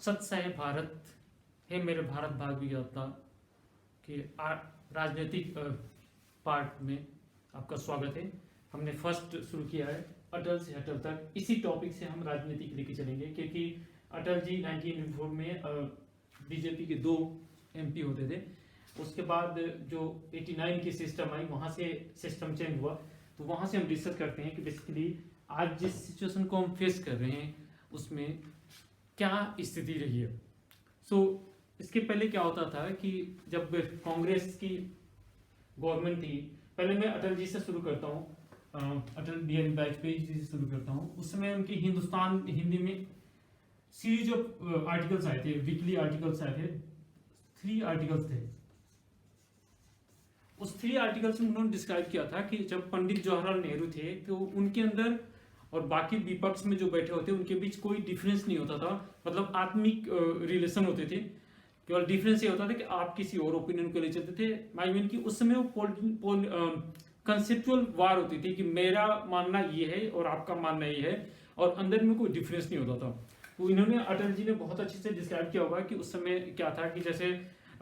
सच है भारत है मेरे भारत भाग्य यात्रा के राजनीतिक पार्ट में आपका स्वागत है। हमने फर्स्ट शुरू किया है अटल से अटल तक। इसी टॉपिक से हम राजनीतिक लेके चलेंगे क्योंकि अटल जी 1984 में बीजेपी के 2 एमपी होते थे। उसके बाद जो 89 की सिस्टम आई वहाँ से सिस्टम चेंज हुआ, तो वहाँ से हम डिस्कस करते हैं कि बेसिकली आज जिस सिचुएशन को हम फेस कर रहे हैं उसमें क्या स्थिति रही है। इसके पहले क्या होता था कि जब कांग्रेस की गवर्नमेंट थी, पहले मैं अटल जी से शुरू करता हूँ, अटल बिहारी वाजपेयी जी से शुरू करता हूँ। उस समय उनकी हिंदुस्तान हिंदी में सीरीज ऑफ आर्टिकल्स आए थे, वीकली आर्टिकल्स आए थे, 3 आर्टिकल्स थे। उस 3 आर्टिकल्स में उन्होंने डिस्क्राइब किया था कि जब पंडित जवाहरलाल नेहरू थे तो उनके अंदर और बाकी विपक्ष में जो बैठे होते उनके बीच कोई डिफरेंस नहीं होता था, मतलब आत्मिक रिलेशन होते थे। केवल डिफरेंस ये होता था कि आप किसी और ओपिनियन को ले चलते थे। आई मीन कि उस समय वो कंसेप्चुअल वार होती थी कि मेरा मानना ये है और आपका मानना ये है, और अंदर में कोई डिफरेंस नहीं होता था। तो इन्होंने अटल जी ने बहुत अच्छे से डिस्क्राइब किया होगा कि उस समय क्या था कि जैसे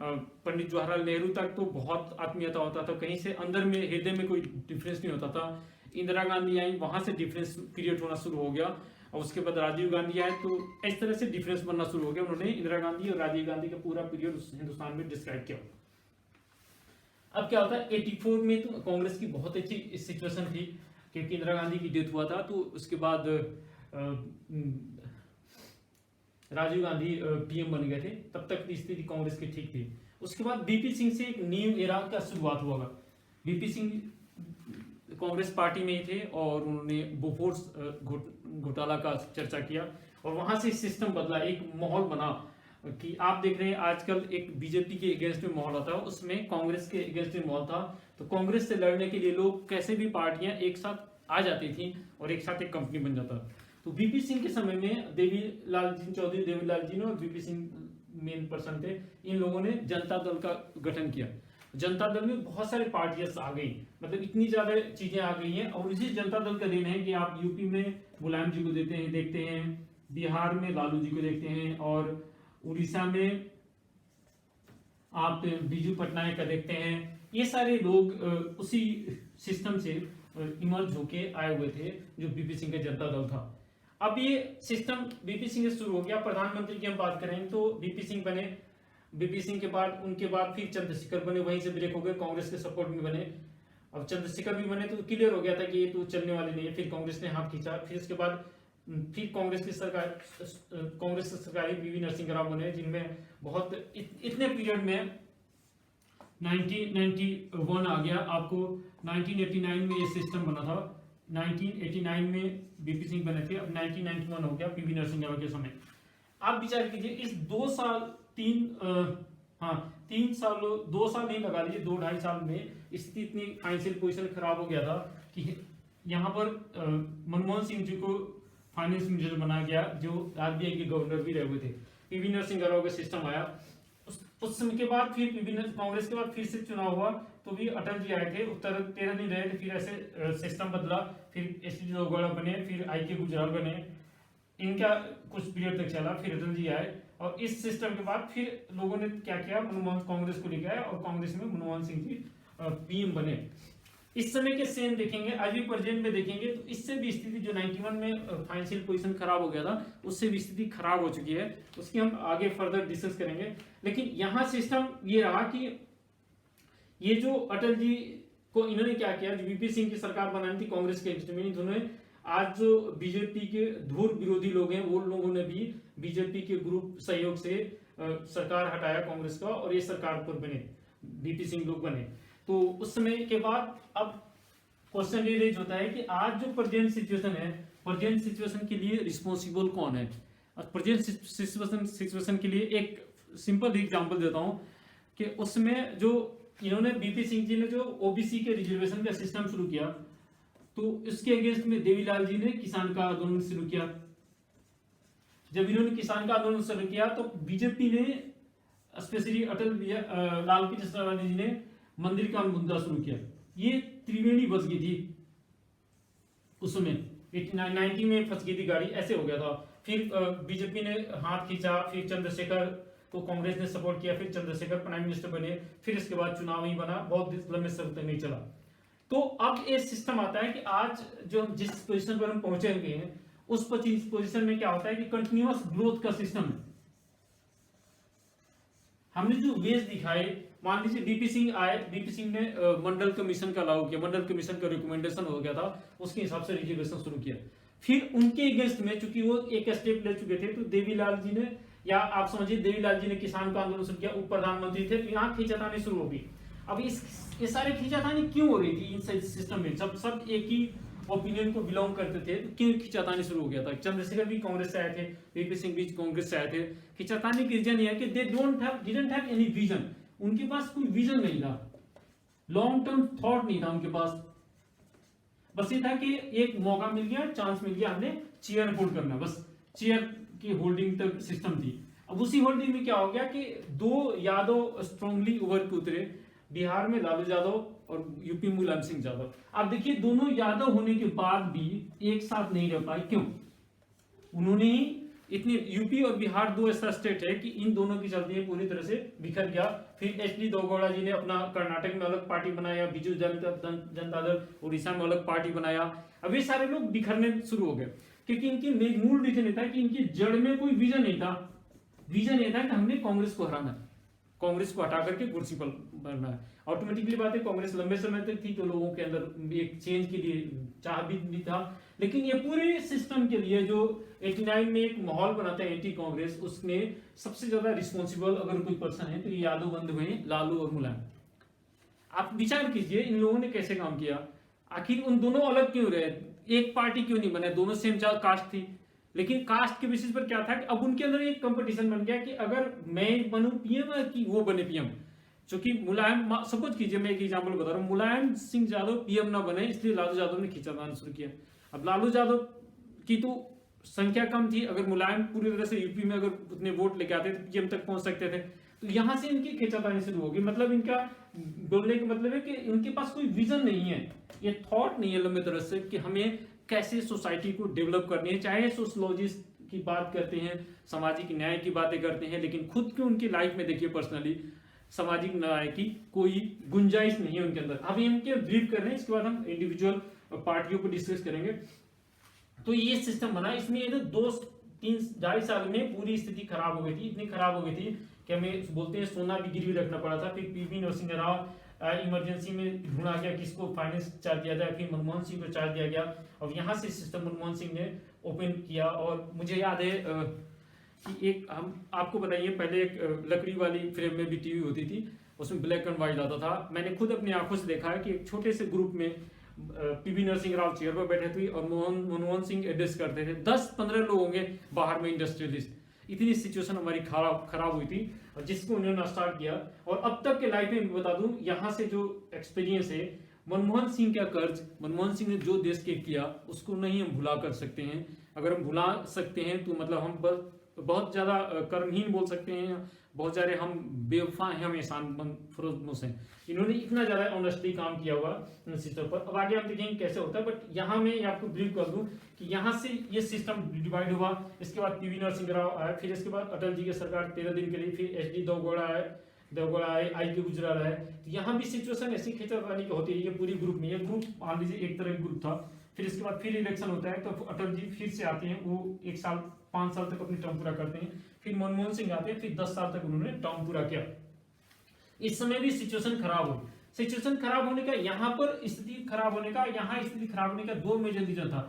पंडित जवाहरलाल नेहरू तक तो बहुत आत्मीयता होता था, कहीं से अंदर में हृदय में कोई डिफरेंस नहीं होता था। इंदिरा गांधी आई, वहां से डिफरेंस क्रिएट होना शुरू हो गया, और उसके बाद राजीव गांधी आए, तो इस तरह से डिफरेंस बनना शुरू हो गया। उन्होंने इंदिरा गांधी और राजीव गांधी का पूरा पीरियड हिंदुस्तान में डिस्क्राइब किया। अब क्या होता है 84 में तो कांग्रेस की बहुत अच्छी सिचुएशन थी क्योंकि इंदिरा गांधी की डेथ हुआ था, तो उसके बाद राजीव गांधी पीएम बन गए थे। तब तक की स्थिति कांग्रेस की ठीक थी। उसके बाद बीपी सिंह से एक न्यू एरा का शुरुआत हुआ। बीपी सिंह कांग्रेस पार्टी में ही थे और उन्होंने बोफोर्स घोटाला का चर्चा किया, और वहां से सिस्टम बदला, एक माहौल बना कि आप देख रहे हैं आजकल एक बीजेपी के अगेंस्ट में माहौल आता है, उसमें कांग्रेस के अगेंस्ट में माहौल था। तो कांग्रेस से लड़ने के लिए लोग कैसे भी पार्टियां एक साथ आ जाती थी और एक साथ एक कंपनी बन जाता। तो बीपी सिंह के समय में देवीलाल जी चौधरी, देवीलाल जी ने और बीपी सिंह मेन पर्सन थे, इन लोगों ने जनता दल का गठन किया। जनता दल में बहुत सारे पार्टियां आ गई, मतलब इतनी ज्यादा चीजें आ गई हैं, और इसी जनता दल का दिन है कि आप यूपी में मुलायम जी को देखते हैं, बिहार में लालू जी को देखते हैं, और उड़ीसा में आप बीजू पटनायक का देखते हैं। ये सारे लोग उसी सिस्टम से इमर्ज होके आए हुए थे जो बीपी सिंह का जनता दल था। अब ये सिस्टम बीपी सिंह से शुरू हो गया। प्रधानमंत्री की हम बात करें तो बीपी सिंह बने, बीपी सिंह के बाद उनके बाद फिर चंद्रशेखर बने, वहीं से ब्रेक हो गए, कांग्रेस के सपोर्ट में बने। अब चंद्रशेखर भी बने तो क्लियर हो गया था कि ये तो चलने वाले नहीं है, फिर कांग्रेस ने हाथ खींचा। फिर उसके बाद फिर कांग्रेस की सरकारी वीवी नरसिंह राव बने, जिनमें बहुत इतने पीरियड में 1991 आ गया आपको, 1989 में ये सिस्टम बना था, 1989 में बीपी सिंह बने थे, अब 1991 हो गया पीवी नरसिंह राव के समय। आप विचार कीजिए इस 2 साल 3 सालों 2 साल नहीं लगा लीजिए, 2-2.5 साल में स्थिति इतनी फाइनेंशियल पोजीशन खराब हो गया था कि यहाँ पर मनमोहन सिंह जी को फाइनेंस मिनिस्टर बनाया गया, जो आरबीआई के गवर्नर भी रहे हुए थे। पीवी नरसिंह राव का सिस्टम आया। उस समय के बाद फिर कांग्रेस के बाद फिर से चुनाव हुआ, तो भी अटल जी आए थे, उत्तर 13 दिन रहे थे, फिर ऐसे सिस्टम बदला, फिर एस डी देवगौड़ा बने, फिर आई के गुजराल बने, इनका कुछ पीरियड तक चला, फिर अटल जी आए, और इस सिस्टम के बाद फिर लोगों ने क्या किया, मनमोहन कांग्रेस को लेके आए, और कांग्रेस में मनमोहन सिंह जी पीएम बने। इस समय के सेम देखेंगे, आज भी प्रेजेंट में देखेंगे तो इससे भी स्थिति जो 91 में फाइनेंशियल पोजीशन खराब हो गया था, उससे भी स्थिति खराब हो चुकी है। उसकी हम आगे फर्दर डिस्कस करेंगे। लेकिन यहाँ सिस्टम ये रहा कि ये जो अटल जी को इन्होंने क्या किया, जो बीपी सिंह की सरकार बनानी थी कांग्रेस के अगेंस्ट में, इन्होंने आज जो बीजेपी के धुर विरोधी लोग हैं वो लोगों ने भी बीजेपी के ग्रुप सहयोग से सरकार हटाया कांग्रेस का, और ये सरकार पर बने, बीपी सिंह लोग बने। तो उस समय के बाद अब क्वेश्चन ये रेज होता है कि आज जो प्रेजेंट सिचुएशन है, प्रेजेंट सिचुएशन के लिए रिस्पॉन्सिबल कौन है। और प्रेजेंट सिचुएशन के लिए एक सिंपल एग्जांपल देता हूं कि उसमें जो इन्होंने बीपी सिंह जी ने जो ओबीसी के रिजर्वेशन का सिस्टम शुरू किया, तो इसके अगेंस्ट में देवीलाल जी ने किसान का आंदोलन शुरू किया। जब इन्होंने किसान का आंदोलन शुरू किया तो बीजेपी ने, स्पेशली अटल लाल कृष्ण जी ने मंदिर का मुद्दा शुरू किया। ये त्रिवेणी बच गई थी उस समय, 90 में फंस गई थी गाड़ी, ऐसे हो गया था। फिर बीजेपी ने हाथ खींचा, फिर चंद्रशेखर को कांग्रेस ने सपोर्ट किया, फिर चंद्रशेखर प्राइम मिनिस्टर बने, फिर इसके बाद चुनाव ही बना, बहुत लंबे समय तक नहीं चला। तो अब ये सिस्टम आता है कि आज जो जिस पोजीशन पर हम पहुंचे हुए हैं, उस पोजीशन में क्या होता है कि कंटिन्यूअस ग्रोथ का सिस्टम है। हमने जो वेज दिखाए, मान लीजिए डीपी सिंह आए, डीपी सिंह ने मंडल कमीशन का लागू किया, मंडल कमीशन का रिकमेंडेशन हो गया था, उसके हिसाब से रिजर्वेशन शुरू किया। फिर उनके अगेंस्ट में चूंकि वो एक स्टेप ले चुके थे, तो देवीलाल जी ने, या आप समझिए देवीलाल जी ने किसान का आंदोलन शुरू किया, उप प्रधानमंत्री थे, यहाँ खींचातानी शुरू हो गई। अब ये सारे खींचातानी क्यों हो रही थी इन सिस्टम में? सब एक ही ओपिनियन को बिलोंग करते थे, तो क्यों खींचातानी शुरू हो गया था? चंद्रशेखर भी कांग्रेस से आए थे, वीपी सिंह भी कांग्रेस से आए थे। खींचातानी की रीजन है कि they didn't have any vision, उनके पास कोई विजन नहीं था, लॉन्ग टर्म थॉट नहीं था उनके पास। बस ये था कि एक मौका मिल गया, चांस मिल गया, हमने चेयर होल्ड करना, बस चेयर की होल्डिंग तक सिस्टम थी। अब उसी होल्डिंग में क्या हो गया कि दो यादव स्ट्रांगली उभर के उतरे, बिहार में लालू यादव और यूपी में मुलायम सिंह यादव। आप देखिए दोनों यादव होने के बाद भी एक साथ नहीं रह पाए, क्यों? उन्होंने इतनी, यूपी और बिहार दो ऐसा स्टेट है कि इन दोनों की चलती पूरी तरह से बिखर गया। फिर एच.डी. देवेगौड़ा जी ने अपना कर्नाटक में अलग पार्टी बनाया, बिजू जनता दल उड़ीसा में अलग पार्टी बनाया। अब ये सारे लोग बिखरने शुरू हो गए, क्योंकि इनकी मूल रीजन ये था कि इनकी जड़ में कोई विजन नहीं था। विजन ये था कि हमने कांग्रेस को हराना, कांग्रेस को हटा करके कुर्सी पर बनना है। ऑटोमेटिकली बात है, कांग्रेस लंबे समय तक थी, तो लोगों के अंदर एक चेंज के लिए चाह भी था। लेकिन ये पूरे सिस्टम के लिए जो 89 में एक माहौल बनाते हैं एंटी कांग्रेस, उसमें सबसे ज्यादा रिस्पॉन्सिबल अगर कोई पर्सन है तो ये यादव बंधु हैं, लालू और मुलायम। आप विचार कीजिए इन लोगों ने कैसे काम किया, आखिर उन दोनों अलग क्यों रहे, एक पार्टी क्यों नहीं बने? दोनों सेम कास्ट थी, लेकिन कास्ट के बेसिस पर क्या था कि अब उनके अंदर एक कंपटीशन बन गया कि अगर मैं बनूं पीएम कि वो बने पीएम। क्योंकि मुलायम, सपोज कीजिए मैं एक एग्जांपल बता रहा हूं, मुलायम सिंह यादव पीएम ना बने, इसलिए लालू यादव ने खींचातान शुरू किया। अब लालू यादव की तो संख्या कम थी, अगर मुलायम पूरी तरह से यूपी में अगर उतने वोट लेके आते तो पीएम तक पहुंच सकते थे, तो यहां से इनकी खींचातानी शुरू होगी। मतलब इनका बोलने का मतलब है कि इनके पास कोई विजन नहीं है, ये थॉट नहीं है लंबे तरह से कि हमें कैसे सोसाइटी को डेवलप करनी है। चाहे सोशलॉजिस्ट की बात करते हैं, सामाजिक न्याय की बातें करते हैं, लेकिन खुद की उनकी लाइफ में देखिए पर्सनली सामाजिक न्याय की कोई गुंजाइश नहीं है उनके अंदर। अभी हम क्या ब्रीफ कर रहे हैं, इसके बाद हम इंडिविजुअल पार्टियों को डिस्कस करेंगे। तो ये सिस्टम बना, इसमें ये 2-3-2.5 साल में पूरी स्थिति खराब हो गई थी, इतनी खराब हो गई थी कि हमें बोलते हैं सोना भी गिरवी रखना पड़ा था। फिर पीवी नरसिंह राव इमरजेंसी में ढूंढा गया किसको फाइनेंस चार्ज दिया जाए, फिर मनमोहन सिंह को चार्ज दिया गया, और यहाँ से सिस्टम मनमोहन सिंह ने ओपन किया। और मुझे याद है कि एक हम आपको बताइए, पहले एक लकड़ी वाली फ्रेम में भी टीवी होती थी, उसमें ब्लैक एंड व्हाइट आता था। मैंने खुद अपनी आंखों से देखा है कि एक छोटे से ग्रुप में पीवी नरसिंह राव चेयर पर बैठे थे और मनमोहन सिंह एड्रेस करते थे, 10-15 लोग होंगे बाहर में इंडस्ट्रियलिस्ट। इतनी सिचुएशन हमारी खराब हुई थी, और जिसको उन्होंने स्टार्ट किया। और अब तक के लाइफ में बता दूं, यहाँ से जो एक्सपीरियंस है, मनमोहन सिंह का कर्ज, मनमोहन सिंह ने जो देश के किया उसको नहीं हम भुला कर सकते हैं। अगर हम भुला सकते हैं तो मतलब हम बहुत ज्यादा कर्महीन बोल सकते हैं, बहुत सारे हम बेवफा हैं, हम एहसान फरोज हैं। इन्होंने इतना ज्यादा ऑनेस्टली काम किया हुआ सिस्टम पर। अब आगे हम देखेंगे कैसे होता है, बट यहाँ मैं आपको ब्रीफ कर दूं कि यहाँ से ये सिस्टम डिवाइड हुआ। इसके बाद पीवी नरसिंह राव आए, फिर इसके बाद अटल जी की सरकार 13 दिन के लिए, फिर एच.डी. देवेगौड़ा आए, आई.के. गुजराल आए। तो यहाँ भी सिचुएशन ऐसी खींचातानी की होती है, ये पूरी ग्रुप में, ये ग्रुप मान लीजिए एक तरह का ग्रुप था। फिर इसके बाद फिर इलेक्शन होता है, तो अटल जी फिर से आते हैं, वो 5 साल तक अपनी टर्म पूरा करते हैं। फिर मनमोहन सिंह आते हैं, फिर 10 साल तक उन्होंने टर्म पूरा किया। इस समय भी सिचुएशन खराब हुई। सिचुएशन खराब होने का, यहाँ पर स्थिति खराब होने का, यहाँ स्थिति खराब होने का 2 मेजर रीजन था।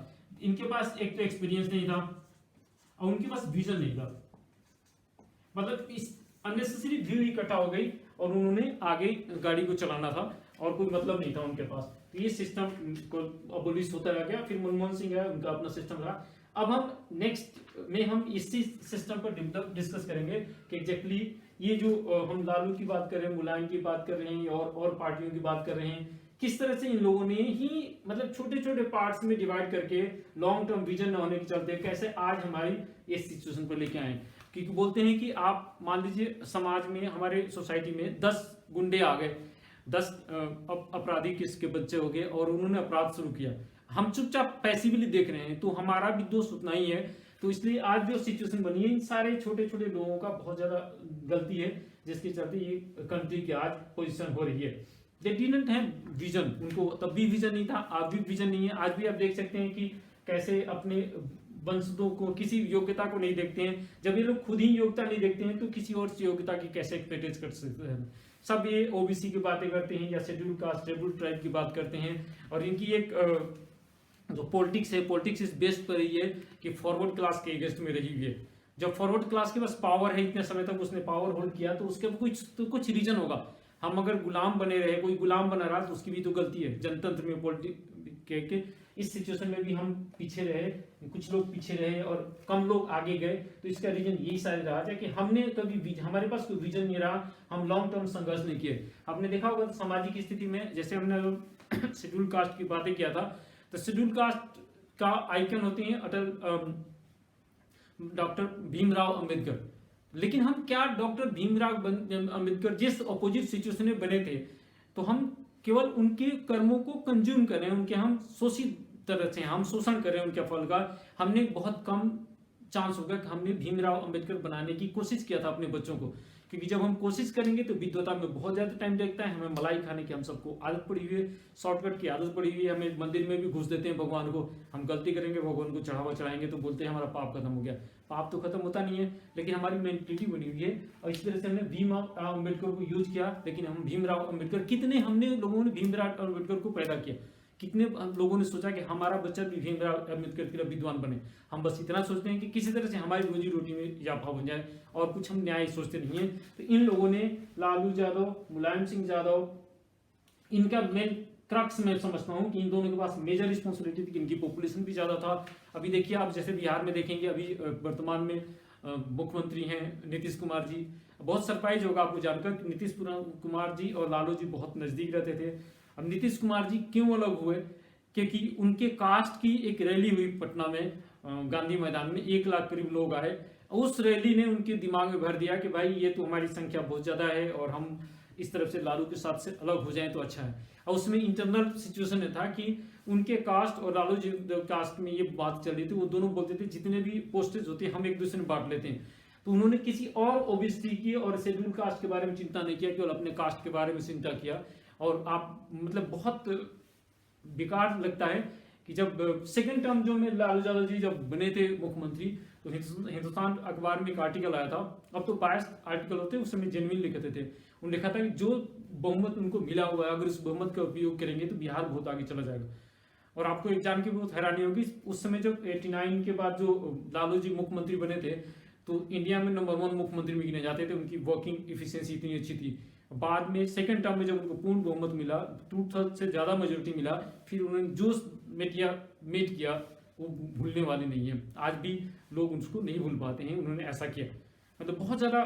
इनके पास एक तो एक्सपीरियंस नहीं था, और उनके पास विजन नहीं था। मतलब इस अननेसेसरी भीड़ इकट्ठा हो गई और उन्होंने आगे गाड़ी को चलाना था और कोई मतलब नहीं था उनके पास। तो ये सिस्टम को अबोलिश होता रह गया। फिर मनमोहन सिंह है, उनका अपना सिस्टम रहा। अब हम नेक्स्ट में हम इसी सिस्टम पर डिस्कस करेंगे कि एग्जैक्टली ये जो हम लालू की बात कर रहे हैं, मुलायम की बात कर रहे हैं, और पार्टियों की बात कर रहे हैं, किस तरह से इन लोगों ने ही मतलब छोटे छोटे पार्ट्स में डिवाइड करके लॉन्ग टर्म विजन न होने के चलते कैसे आज हमारी इस सिचुएशन पर लेके आए। क्योंकि बोलते हैं कि आप मान लीजिए समाज में, हमारे सोसाइटी में 10 गुंडे आ गए, 10 अपराधी किसके बच्चे हो गए और उन्होंने अपराध शुरू किया। हम चुपचाप पैसिवली देख रहे हैं, तो हमारा भी दोष उतना ही है। तो इसलिए आज जो सिचुएशन बनी है, इन सारे छोटे छोटे लोगों का बहुत ज्यादा गलती है, जिसके चलते ये कंट्री की आज पोजीशन हो रही है। दे डिडंट हैव विजन, उनको तब भी विजन नहीं था, आज भी विजन नहीं है। आज भी आप देख सकते हैं कि कैसे अपने वंशजों को, किसी योग्यता को नहीं देखते हैं। जब ये लोग खुद ही योग्यता नहीं देखते हैं तो किसी और योग्यता की कैसे एक्सपेक्टेज कर सकते हैं। सब ये ओबीसी की बातें करते हैं या शेड्यूल कास्ट शेड्यूल ट्राइब की बात करते हैं, और इनकी एक जो पॉलिटिक्स है, पॉलिटिक्स इस बेस्ड पर रही है कि फॉरवर्ड क्लास के अगेंस्ट में रही हुई है। जब फॉरवर्ड क्लास के पास पावर है, इतने समय तक उसने पावर होल्ड किया, तो उसके कुछ रीजन होगा। हम अगर गुलाम बने रहे, कोई गुलाम बना रहा तो उसकी भी तो गलती है। जनतंत्र में पॉलिटिक्स के इस सिचुएशन में भी हम पीछे रहे, कुछ लोग पीछे रहे और कम लोग आगे गए, तो इसका रीजन यही सारे रहा है कि हमने कभी हमारे पास कोई विजन नहीं रहा, हम लॉन्ग टर्म संघर्ष नहीं किए। आपने देखा होगा तो सामाजिक स्थिति में, जैसे हमने शेड्यूल कास्ट की बातें किया था, तो शेड्यूल कास्ट का आइकन होते हैं अटल डॉक्टर भीमराव अंबेडकर। लेकिन हम क्या डॉक्टर भीमराव अंबेडकर जिस अपोजिट सिचुएशन में बने थे, तो हम केवल उनके कर्मों को कंज्यूम कर रहे हैं, उनके हम शोषित तरह से हम शोषण कर रहे हैं उनके फल का। हमने बहुत कम चांस होगा कि हमने भीमराव अंबेडकर बनाने की कोशिश किया था अपने बच्चों को, क्योंकि जब हम कोशिश करेंगे तो विद्वता में बहुत ज्यादा टाइम लगता है। हमें मलाई खाने की हम सबको आदत पड़ी हुई है, शॉर्टकट की आदत पड़ी हुई है। हमें मंदिर में भी घुस देते हैं भगवान को, हम गलती करेंगे भगवान को चढ़ावा चढ़ाएंगे तो बोलते हैं हमारा पाप खत्म हो गया। पाप तो खत्म होता नहीं है, लेकिन हमारी मेंटेलिटी बनी हुई है, और इस तरह से हमने भीमराव अंबेडकर को यूज किया। लेकिन हम भीमराव अंबेडकर, कितने हमने लोगों ने भीमराव अंबेडकर को पैदा किया, कितने लोगों ने सोचा कि हमारा बच्चा भी भीमराव अंबेडकर की तरह विद्वान बने। हम बस इतना सोचते हैं कि किसी तरह से हमारी रोजी रोटी में इजाफा हो जाए, और कुछ हम न्याय सोचते नहीं है। तो इन लोगों ने, लालू यादव, मुलायम सिंह यादव, इनका मेन क्रक्स मैं समझता हूं कि इन दोनों के पास मेजर रिस्पॉन्सिबिलिटी थी। इनकी पॉपुलेशन भी ज्यादा था। अभी देखिए आप, जैसे बिहार में देखेंगे, अभी वर्तमान में मुख्यमंत्री हैं नीतीश कुमार जी। बहुत सरप्राइज होगा आपको जानकर कि नीतीश कुमार जी और लालू जी बहुत नजदीक रहते थे। अब नीतीश कुमार जी क्यों अलग हुए, क्योंकि उनके कास्ट की एक रैली हुई पटना में, गांधी मैदान में 1 लाख करीब लोग आए। उस रैली ने उनके दिमाग में भर दिया कि भाई ये तो हमारी संख्या बहुत ज्यादा है, और हम इस तरफ से लालू के साथ से अलग हो जाएं तो अच्छा है। और उसमें इंटरनल सिचुएशन में था कि उनके कास्ट और लालू जी कास्ट में ये बात चल रही थी। वो दोनों बोलते थे जितने भी पोस्टेज होते हैं हम एक दूसरे में बांट लेते हैं। तो उन्होंने किसी और ओबीसी की और शेड्यूल कास्ट के बारे में चिंता नहीं किया, केवल अपने कास्ट के बारे में चिंता किया। और आप मतलब बहुत बेकार लगता है कि जब सेकंड टर्म जो में लालू यादव जी जब बने थे मुख्यमंत्री, तो हिंदुस्तान अखबार में एक आर्टिकल आया था। अब तो 22 आर्टिकल होते, उस समय जेन्युइन लिखते थे। उन्होंने लिखा था कि जो बहुमत उनको मिला हुआ है, अगर उस बहुमत का उपयोग करेंगे तो बिहार बहुत आगे चला जाएगा। और आपको एक जान के बहुत हैरानी होगी, उस समय जब 89 के बाद जो लालू जी मुख्यमंत्री बने थे, तो इंडिया में नंबर 1 मुख्यमंत्री में गिने जाते थे। उनकी वर्किंग इफिशियंसी इतनी अच्छी थी। बाद में सेकंड टर्म में जब उनको पूर्ण बहुमत मिला, 2/3 से ज्यादा मेजोरिटी मिला, फिर उन्होंने जो मेट किया वो भूलने वाले नहीं है। आज भी लोग उसको नहीं भूल पाते हैं, उन्होंने ऐसा किया। मतलब बहुत ज्यादा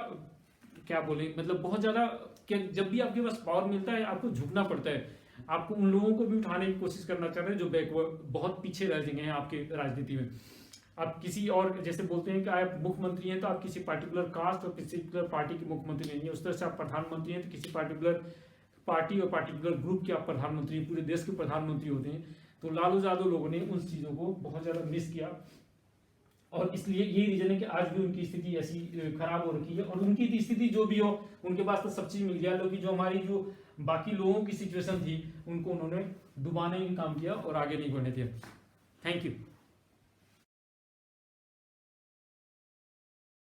क्या बोले, मतलब बहुत ज्यादा, जब भी आपके पास पावर मिलता है आपको झुकना पड़ता है। आपको उन लोगों को भी उठाने की कोशिश करना चाह रहे हैं जो बैकवर्ड, बहुत पीछे रह गए हैं आपके राजनीति में। आप किसी और, जैसे बोलते हैं कि आप मुख्यमंत्री हैं तो आप किसी पार्टिकुलर कास्ट और किसी पर्टिकुलर पार्टी के मुख्यमंत्री नहीं है। उस तरह से आप प्रधानमंत्री हैं तो किसी पार्टिकुलर पार्टी और पार्टिकुलर ग्रुप के आप प्रधानमंत्री, पूरे देश के प्रधानमंत्री होते हैं। तो लालू यादव लोगों ने उन चीजों को बहुत ज्यादा मिस किया, और इसलिए ये रीजन है कि आज भी उनकी स्थिति ऐसी खराब हो रखी है। और उनकी स्थिति जो भी हो, उनके पास तो सब चीज मिल गया, लेकिन जो हमारी जो बाकी लोगों की सिचुएशन थी उनको उन्होंने डुबाने का काम किया और आगे नहीं बढ़ने दिया। Thank you.